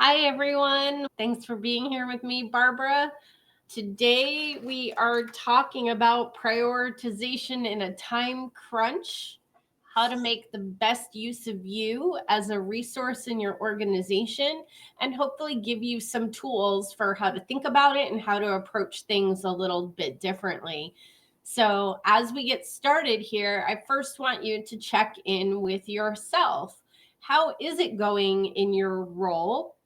Hi, everyone. Thanks for being here with me, Barbara. Today, we are talking about prioritization in a time crunch, how to make the best use of you as a resource in your organization, and hopefully give you some tools for how to think about it and how to approach things a little bit differently. So, as we get started here, I first want you to check in with yourself. How is it going in your role?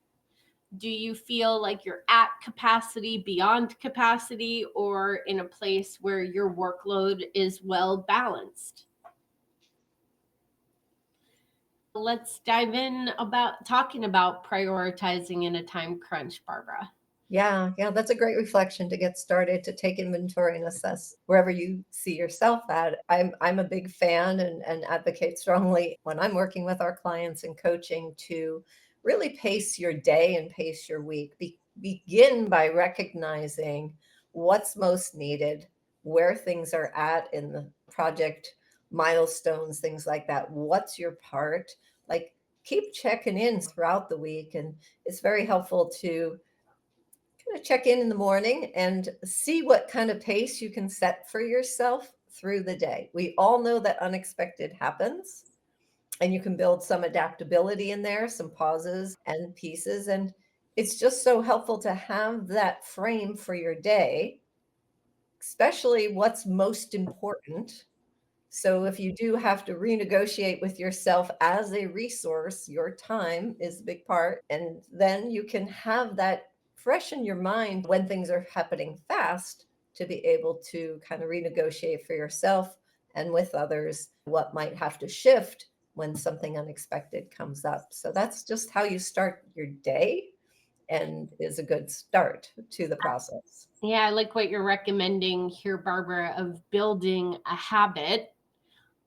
Do you feel like you're at capacity, beyond capacity, or in a place where your workload is well balanced? Let's dive in about talking about prioritizing in a time crunch, Barbara. Yeah, that's a great reflection to get started, to take inventory and assess wherever you see yourself at. I'm a big fan and advocate strongly when I'm working with our clients and coaching to really pace your day and pace your week. Begin by recognizing what's most needed, where things are at in the project, milestones, things like that. What's your part? Like, keep checking in throughout the week, and it's very helpful to kind of check in the morning and see what kind of pace you can set for yourself through the day. We all know that unexpected happens, and you can build some adaptability in there, some pauses and pieces. And it's just so helpful to have that frame for your day, especially what's most important. So if you do have to renegotiate with yourself as a resource, your time is a big part. And then you can have that fresh in your mind when things are happening fast to be able to kind of renegotiate for yourself and with others what might have to shift when something unexpected comes up. So that's just how you start your day and is a good start to the process. Yeah, I like what you're recommending here, Barbara, of building a habit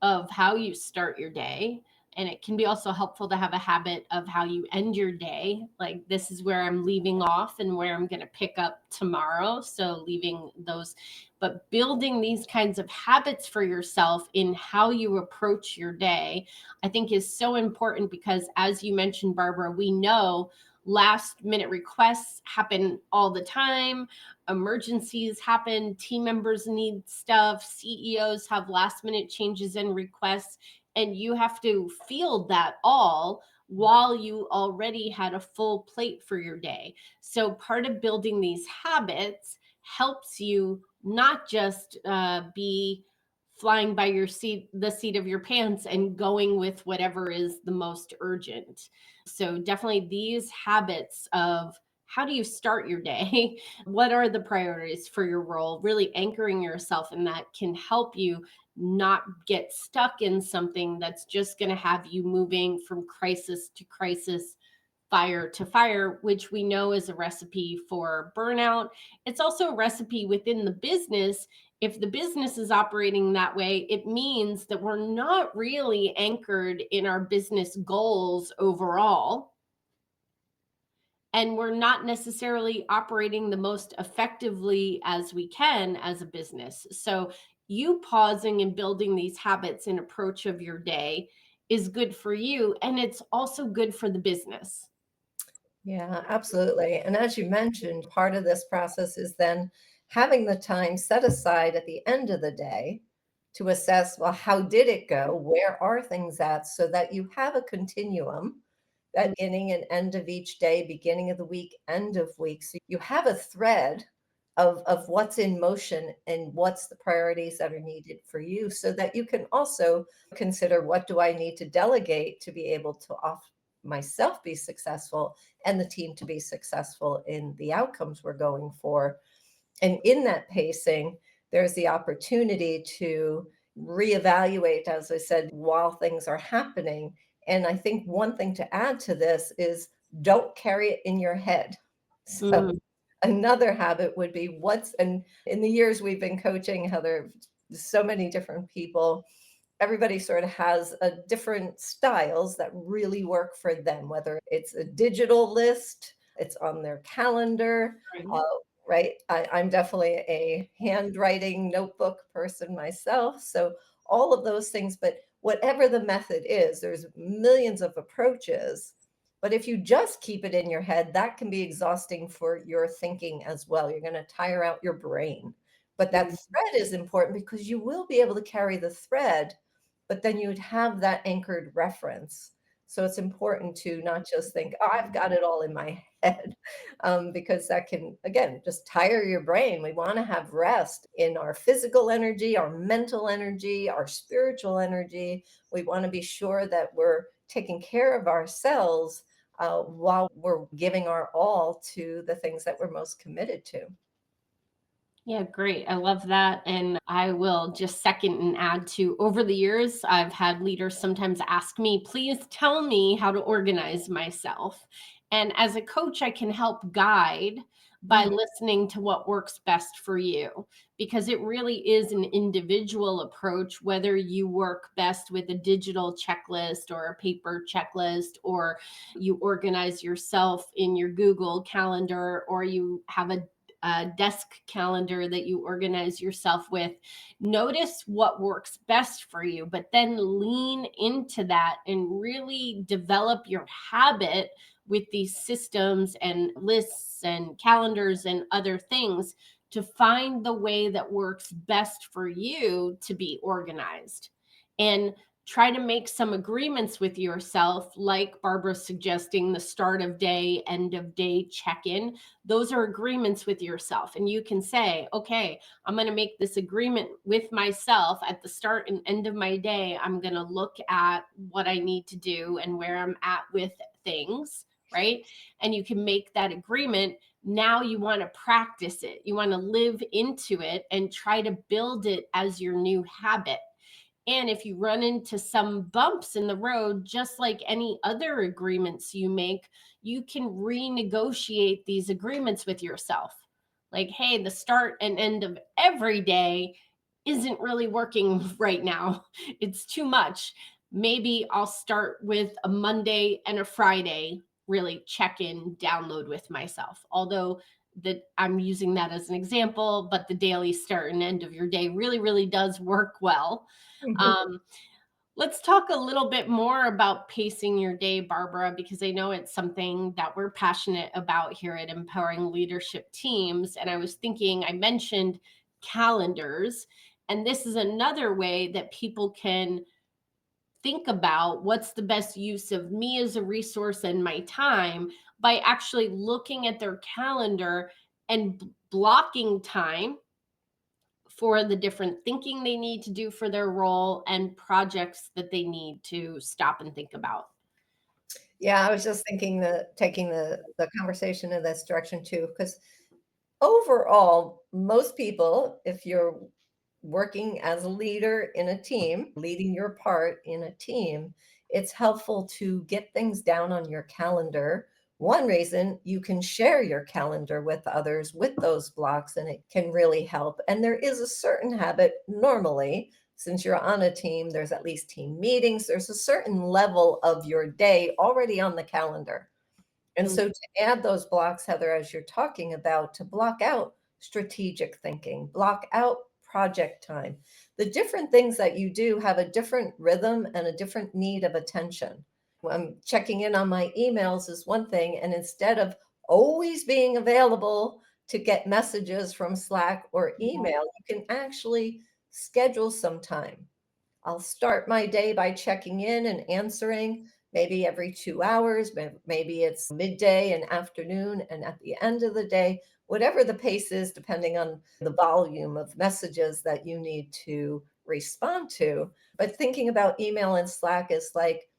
of how you start your day. And it can be also helpful to have a habit of how you end your day. Like, this is where I'm leaving off and where I'm going to pick up tomorrow. So, leaving those, but building these kinds of habits for yourself in how you approach your day, I think is so important because, as you mentioned, Barbara, we know last minute requests happen all the time, emergencies happen, team members need stuff, CEOs have last minute changes and requests, and you have to field that all while you already had a full plate for your day. So part of building these habits helps you not just be flying by the seat of your pants and going with whatever is the most urgent. So definitely these habits of how do you start your day? What are the priorities for your role? Really anchoring yourself in that can help you not get stuck in something that's just going to have you moving from crisis to crisis, fire to fire, which we know is a recipe for burnout. It's also a recipe within the business. If the business is operating that way, it means that we're not really anchored in our business goals overall, and we're not necessarily operating the most effectively as we can as a business. So, you pausing and building these habits and approach of your day is good for you, and it's also good for the business. Yeah, absolutely. And as you mentioned, part of this process is then having the time set aside at the end of the day to assess, well, how did it go? Where are things at? So that you have a continuum, that beginning and end of each day, beginning of the week, end of week. So you have a thread of what's in motion and what's the priorities that are needed for you, so that you can also consider, what do I need to delegate to be able to myself be successful and the team to be successful in the outcomes we're going for. And in that pacing, there's the opportunity to reevaluate, as I said, while things are happening. And I think one thing to add to this is, don't carry it in your head. So Mm. another habit would be, what's, and in the years we've been coaching, how there are so many different people, everybody sort of has a different styles that really work for them, whether it's a digital list, it's on their calendar, uh, Right. right? I'm definitely a handwriting notebook person myself. So all of those things, but whatever the method is, there's millions of approaches. But if you just keep it in your head, that can be exhausting for your thinking as well. You're going to tire out your brain. But that Mm. thread is important because you will be able to carry the thread, but then you'd have that anchored reference. So it's important to not just think, oh, I've got it all in my head, because that can, again, just tire your brain. We want to have rest in our physical energy, our mental energy, our spiritual energy. We want to be sure that we're taking care of ourselves while we're giving our all to the things that we're most committed to. Yeah, great. I love that. And I will just second and add to over the years, I've had leaders sometimes ask me, please tell me how to organize myself. And as a coach, I can help guide by Mhm. listening to what works best for you, because it really is an individual approach, whether you work best with a digital checklist or a paper checklist, or you organize yourself in your Google Calendar, or you have a desk calendar that you organize yourself with. Notice what works best for you, but then lean into that and really develop your habit with these systems and lists and calendars and other things to find the way that works best for you to be organized. And try to make some agreements with yourself, like Barbara's suggesting the start of day, end of day check in. Those are agreements with yourself. And you can say, okay, I'm going to make this agreement with myself at the start and end of my day. I'm going to look at what I need to do and where I'm at with things, right? And you can make that agreement. Now you want to practice it, you want to live into it and try to build it as your new habit. And if you run into some bumps in the road, just like any other agreements you make, you can renegotiate these agreements with yourself. Like, hey, the start and end of every day isn't really working right now. It's too much. Maybe I'll start with a Monday and a Friday, really check in, download with myself. Although that I'm using that as an example, but the daily start and end of your day really, really does work well. Mhm. um, let's talk a little bit more about pacing your day, Barbara, because I know it's something that we're passionate about here at Empowering Leadership Teams. And I was thinking, I mentioned calendars, and this is another way that people can think about what's the best use of me as a resource and my time by actually looking at their calendar and blocking time for the different thinking they need to do for their role and projects that they need to stop and think about. Yeah, I was just thinking that taking the conversation in this direction too, because overall, most people, if you're working as a leader in a team, leading your part in a team, it's helpful to get things down on your calendar. One reason you can share your calendar with others with those blocks, and it can really help. And there is a certain habit normally, since you're on a team, there's at least team meetings, there's a certain level of your day already on the calendar. And Mm. so to add those blocks, Heather, as you're talking about, to block out strategic thinking, block out project time. The different things that you do have a different rhythm and a different need of attention. I'm checking in on my emails is one thing, and instead of always being available to get messages from Slack or Mhm. email, you can actually schedule some time. I'll start my day by checking in and answering maybe every 2 hours, maybe it's midday and afternoon, and at the end of the day, whatever the pace is, depending on the volume of messages that you need to respond to. But thinking about email and Slack is like,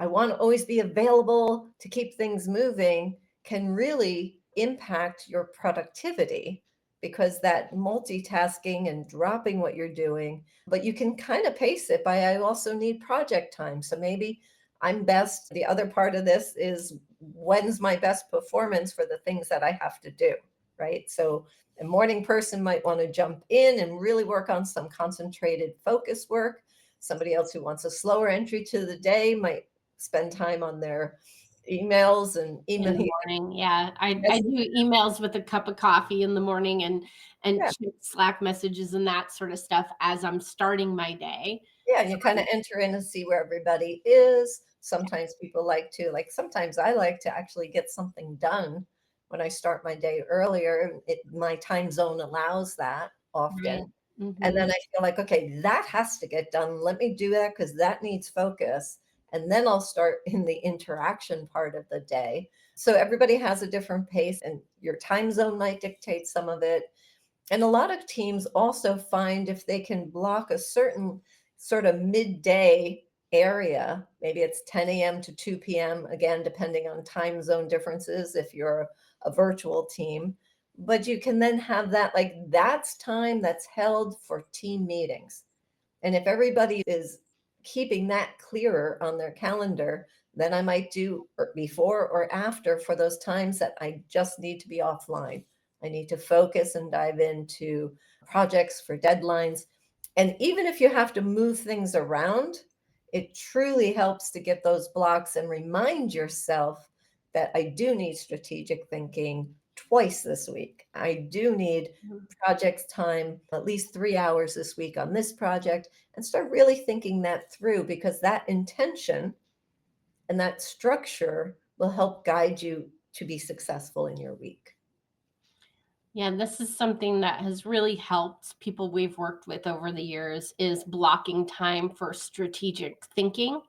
I want to always be available to keep things moving can really impact your productivity because that multitasking and dropping what you're doing, but you can kind of pace it by I also need project time. So maybe I'm best. The other part of this is when's my best performance for the things that I have to do, right? So a morning person might want to jump in and really work on some concentrated focus work. Somebody else who wants a slower entry to the day might spend time on their emails and In the emailing. morning, yeah, I do emails with a cup of coffee in the morning and Yeah, check Slack messages and that sort of stuff as I'm starting my day. yeah, and you kind of enter in and see where everybody is. Sometimes people like to, like, sometimes I like to actually get something done when I start my day earlier. My time zone allows that Right. often. And Hmm. then I feel like, okay, that has to get done. Let me do that because that needs focus. And then I'll start in the interaction part of the day. So everybody has a different pace, and your time zone might dictate some of it. And a lot of teams also find if they can block a certain sort of midday area, maybe it's 10 a.m. to 2 p.m., again, depending on time zone differences if you're a virtual team. But you can then have that, like, that's time that's held for team meetings. And if everybody is keeping that clearer on their calendar, then I might do before or after for those times that I just need to be offline. I need to focus and dive into projects for deadlines. And even if you have to move things around, it truly helps to get those blocks and remind yourself that I do need strategic thinking twice this week. I do need projects time, at least 3 hours this week on this project, and start really thinking that through, because that intention and that structure will help guide you to be successful in your week. Yeah, this is something that has really helped people we've worked with over the years is blocking time for strategic thinking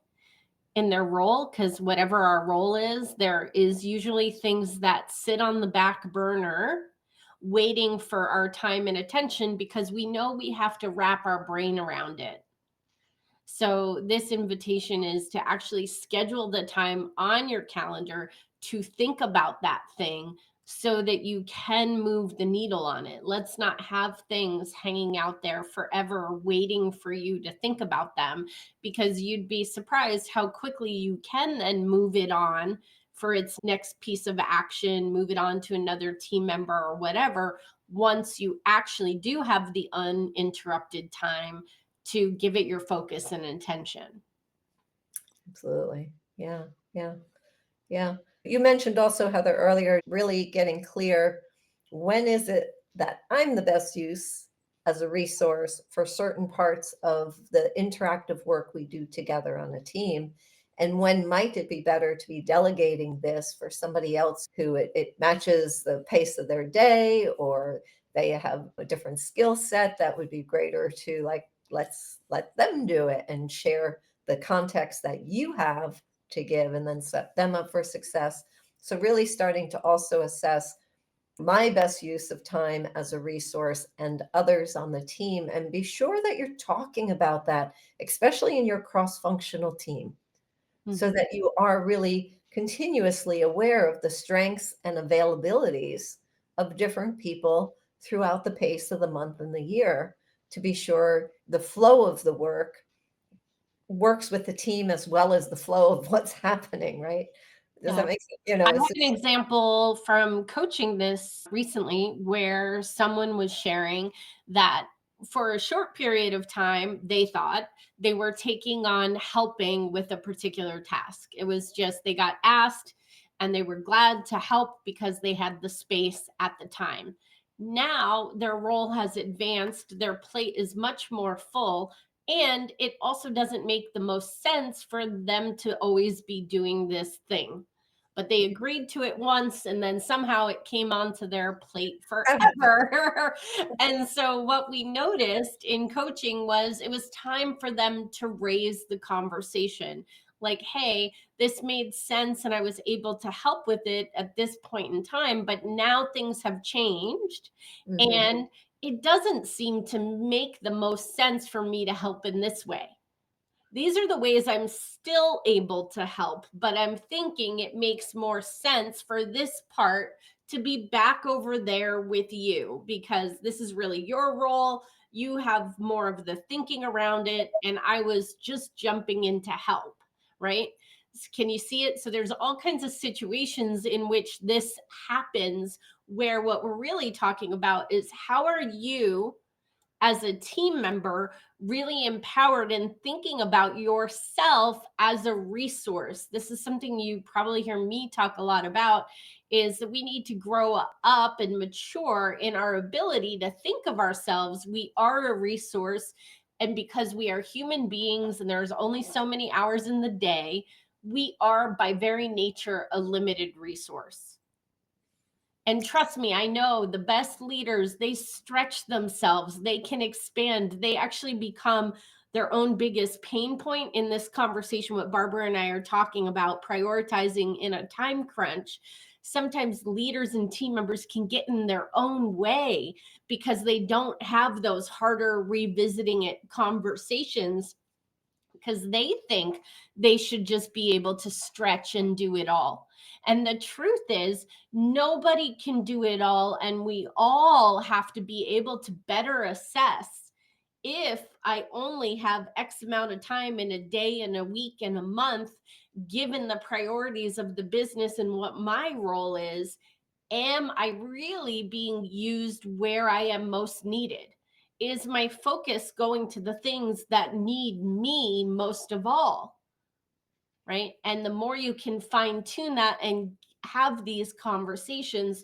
in their role, because whatever our role is, there is usually things that sit on the back burner waiting for our time and attention because we know we have to wrap our brain around it. So, this invitation is to actually schedule the time on your calendar to think about that thing so that you can move the needle on it. Let's not have things hanging out there forever waiting for you to think about them, because you'd be surprised how quickly you can then move it on for its next piece of action, move it on to another team member or whatever, once you actually do have the uninterrupted time to give it your focus and intention. Absolutely. Yeah. Yeah. Yeah. You mentioned also, Heather, earlier, really getting clear, when is it that I'm the best use as a resource for certain parts of the interactive work we do together on a team? And when might it be better to be delegating this for somebody else who it matches the pace of their day, or they have a different skill set that would be greater to, like, let's let them do it and share the context that you have to give and then set them up for success. So, really starting to also assess my best use of time as a resource and others on the team, and be sure that you're talking about that, especially in your cross functional team, so Mhm. that you are really continuously aware of the strengths and availabilities of different people throughout the pace of the month and the year, to be sure the flow of the work works with the team as well as the flow of what's happening, right? Does Yeah. that make sense? I had an example from coaching this recently where someone was sharing that for a short period of time, they thought they were taking on helping with a particular task. It was just they got asked and they were glad to help because they had the space at the time. Now their role has advanced, their plate is much more full. And it also doesn't make the most sense for them to always be doing this thing, but they agreed to it once and then somehow it came onto their plate forever. And so what we noticed in coaching was it was time for them to raise the conversation, like, hey, this made sense and I was able to help with it at this point in time, but now things have changed Mhm. and it doesn't seem to make the most sense for me to help in this way. These are the ways I'm still able to help, but I'm thinking it makes more sense for this part to be back over there with you because this is really your role. You have more of the thinking around it, and I was just jumping in to help, right? Can you see it? So there's all kinds of situations in which this happens where what we're really talking about is how are you as a team member really empowered and thinking about yourself as a resource. This is something you probably hear me talk a lot about, is that we need to grow up and mature in our ability to think of ourselves. We are a resource, and because we are human beings and there's only so many hours in the day, we are by very nature a limited resource. And trust me, I know the best leaders, they stretch themselves, they can expand, they actually become their own biggest pain point in this conversation. What Barbara and I are talking about, prioritizing in a time crunch. Sometimes leaders and team members can get in their own way because they don't have those harder revisiting it conversations, because they think they should just be able to stretch and do it all. And the truth is, nobody can do it all. And we all have to be able to better assess, if I only have X amount of time in a day and a week and a month, given the priorities of the business and what my role is, am I really being used where I am most needed? Is my focus going to the things that need me most of all? Right. And the more you can fine tune that and have these conversations,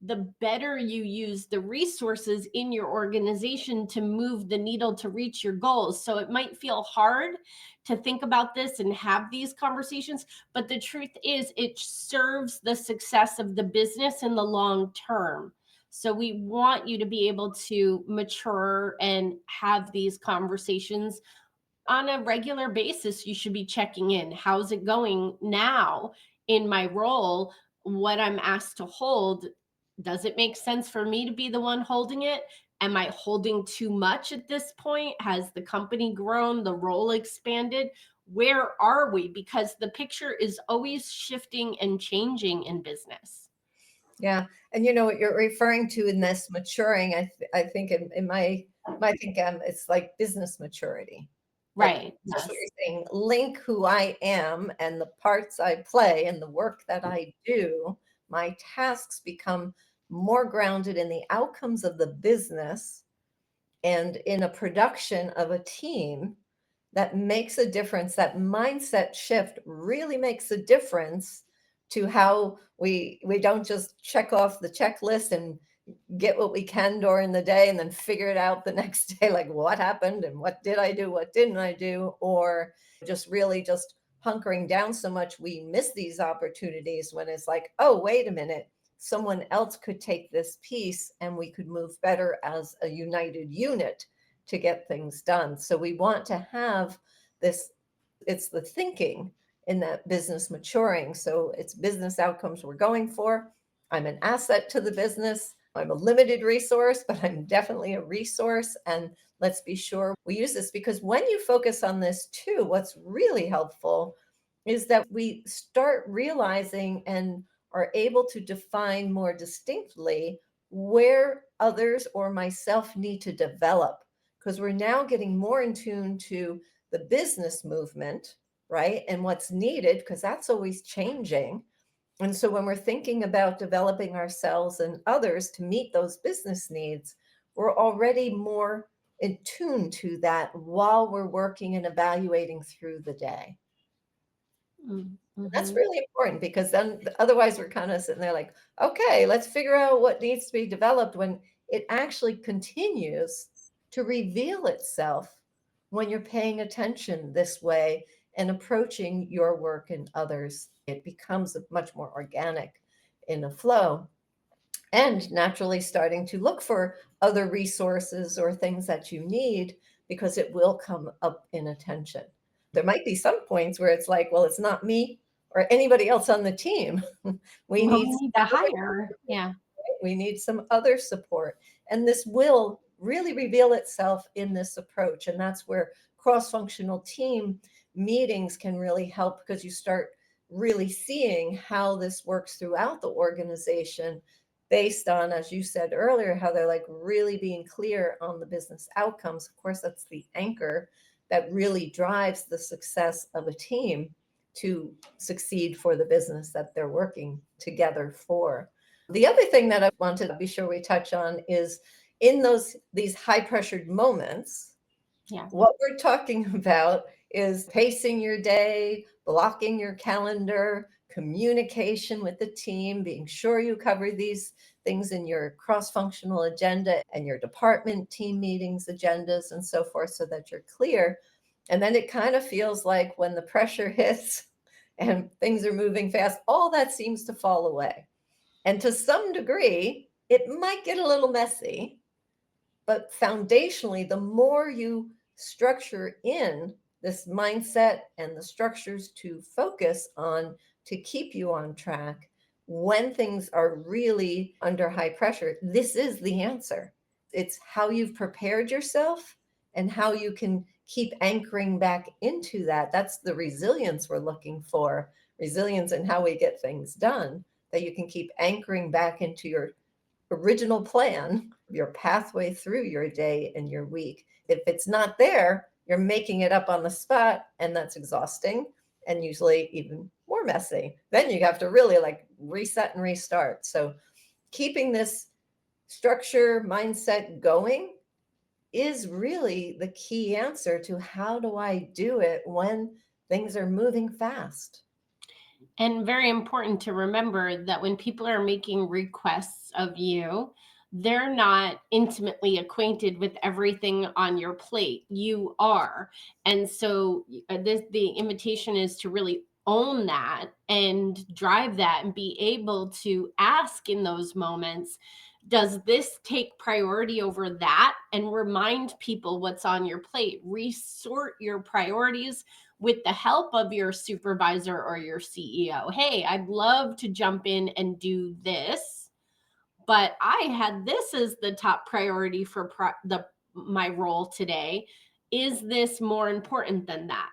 the better you use the resources in your organization to move the needle to reach your goals. So it might feel hard to think about this and have these conversations, but the truth is, it serves the success of the business in the long term. So we want you to be able to mature and have these conversations on a regular basis. You should be checking in. How's it going now in my role? What I'm asked to hold, does it make sense for me to be the one holding it? Am I holding too much at this point? Has the company grown, the role expanded? Where are we? Because the picture is always shifting and changing in business. Yeah. And you know what you're referring to in this maturing, I think in my think it's like business maturity. Like Right. just what Yes. you're saying, link who I am and the parts I play and the work that I do, my tasks become more grounded in the outcomes of the business and in a production of a team that makes a difference. That mindset shift really makes a difference to how we don't just check off the checklist and get what we can during the day and then figure it out the next day, like what happened and what did I do, what didn't I do, or just really just hunkering down so much we miss these opportunities when it's like, oh, wait a minute, someone else could take this piece and we could move better as a united unit to get things done. So we want to have this, it's the thinking in that business maturing. So it's business outcomes we're going for. I'm an asset to the business. I'm a limited resource, but I'm definitely a resource. And let's be sure we use this, because when you focus on this too, what's really helpful is that we start realizing and are able to define more distinctly where others or myself need to develop, because we're now getting more in tune to the business movement, right? And what's needed, because that's always changing. And so when we're thinking about developing ourselves and others to meet those business needs, we're already more in tune to that while we're working and evaluating through the day. That's Mm-hmm. really important, because then otherwise we're kind of sitting there like, okay, let's figure out what needs to be developed, when it actually continues to reveal itself when you're paying attention this way and approaching your work and others. It becomes a much more organic in a flow, and naturally starting to look for other resources or things that you need, because it will come up in attention. There might be some points where it's like, well, it's not me or anybody else on the team. We Well, need we need to hire. Yeah. we need some other support. And this will really reveal itself in this approach. And that's where cross functional team meetings can really help, because you start really seeing how this works throughout the organization based on, as you said earlier, how they're like really being clear on the business outcomes. Of course, that's the anchor that really drives the success of a team to succeed for the business that they're working together for. The other thing that I wanted to be sure we touch on is in these high pressured moments, Yeah. what we're talking about is pacing your day, blocking your calendar, communication with the team, being sure you cover these things in your cross functional agenda and your department team meetings, agendas, and so forth, so that you're clear. And then it kind of feels like when the pressure hits, and things are moving fast, all that seems to fall away. And to some degree, it might get a little messy, but foundationally, the more you structure in this mindset and the structures to focus on to keep you on track when things are really under high pressure, this is the answer. It's how you've prepared yourself and how you can keep anchoring back into that. That's the resilience we're looking for, resilience in how we get things done, that you can keep anchoring back into your original plan, your pathway through your day and your week. If it's not there, you're making it up on the spot, and that's exhausting and usually even more messy. Then you have to really like reset and restart. So, keeping this structure mindset going is really the key answer to how do I do it when things are moving fast. And very important to remember that when people are making requests of you, they're not intimately acquainted with everything on your plate. You are. And so the invitation is to really own that and drive that and be able to ask in those moments, does this take priority over that? And remind people what's on your plate. Resort your priorities with the help of your supervisor or your CEO. Hey, I'd love to jump in and do this, but I had this as the top priority for my role today. Is this more important than that?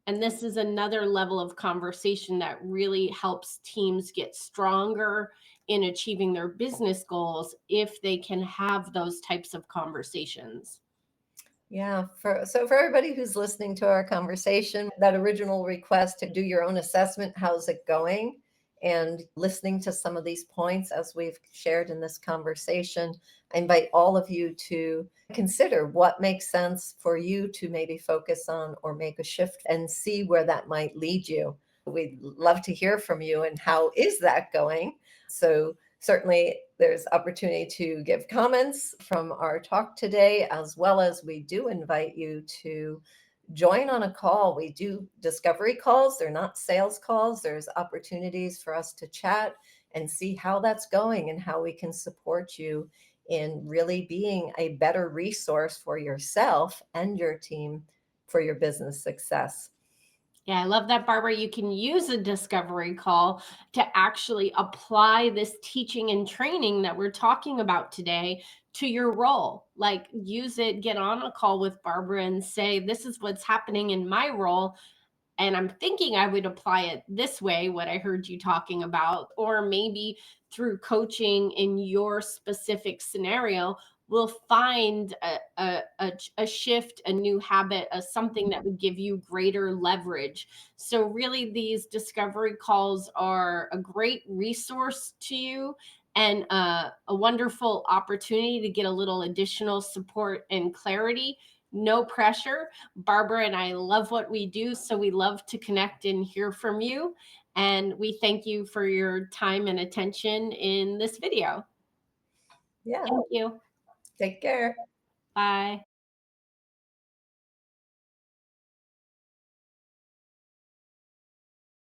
And this is another level of conversation that really helps teams get stronger in achieving their business goals if they can have those types of conversations. Yeah, for everybody who's listening to our conversation, that original request to do your own assessment, how's it going? And listening to some of these points as we've shared in this conversation, I invite all of you to consider what makes sense for you to maybe focus on or make a shift and see where that might lead you. We'd love to hear from you and how is that going? So certainly, there's opportunity to give comments from our talk today, as well as we do invite you to join on a call. We do discovery calls. They're not sales calls. There's opportunities for us to chat and see how that's going and how we can support you in really being a better resource for yourself and your team for your business success. Yeah, I love that, Barbara. You can use a discovery call to actually apply this teaching and training that we're talking about today to your role. Like, use it, get on a call with Barbara and say, this is what's happening in my role. And I'm thinking I would apply it this way, what I heard you talking about, or maybe through coaching in your specific scenario, we'll find a shift, a new habit, something that would give you greater leverage. So, really, these discovery calls are a great resource to you and a wonderful opportunity to get a little additional support and clarity. No pressure. Barbara and I love what we do, so we love to connect and hear from you. And we thank you for your time and attention in this video. Yeah, Thank you. take care. Bye.